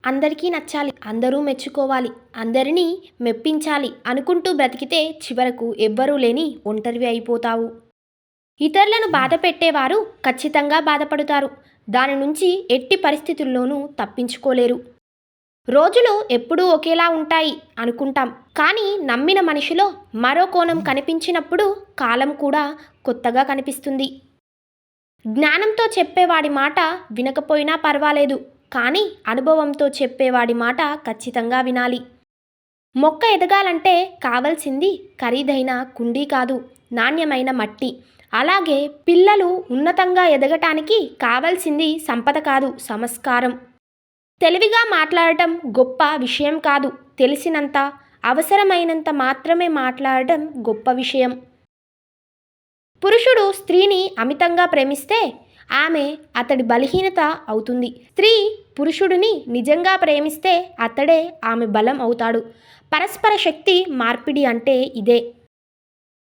అందరికీ నచ్చాలి, అందరూ మెచ్చుకోవాలి, అందరినీ మెప్పించాలి అనుకుంటూ బ్రతికితే చివరకు ఎవ్వరూ లేని ఒంటరివి అయిపోతావు. ఇతరులను బాధ పెట్టేవారు ఖచ్చితంగా బాధపడతారు. దాని నుంచి ఎట్టి పరిస్థితుల్లోనూ తప్పించుకోలేరు. రోజులు ఎప్పుడూ ఒకేలా ఉంటాయి అనుకుంటాం, కానీ నమ్మిన మనిషిలో మరో కోణం కనిపించినప్పుడు కాలం కూడా కొత్తగా కనిపిస్తుంది. జ్ఞానంతో చెప్పేవాడి మాట వినకపోయినా పర్వాలేదు, కానీ అనుభవంతో చెప్పేవాడి మాట ఖచ్చితంగా వినాలి. మొక్క ఎదగాలంటే కావలసింది ఖరీదైన కుండీ కాదు, నాణ్యమైన మట్టి. అలాగే పిల్లలు ఉన్నతంగా ఎదగటానికి కావలసింది సంపద కాదు, సంస్కారం. తెలివిగా మాట్లాడటం గొప్ప విషయం కాదు, తెలిసినంత, అవసరమైనంత మాత్రమే మాట్లాడటం గొప్ప విషయం. పురుషుడు స్త్రీని అమితంగా ప్రేమిస్తే ఆమె అతడి బలహీనత అవుతుంది. స్త్రీ పురుషుడిని నిజంగా ప్రేమిస్తే అతడే ఆమె బలం అవుతాడు. పరస్పర శక్తి మార్పిడి అంటే ఇదే.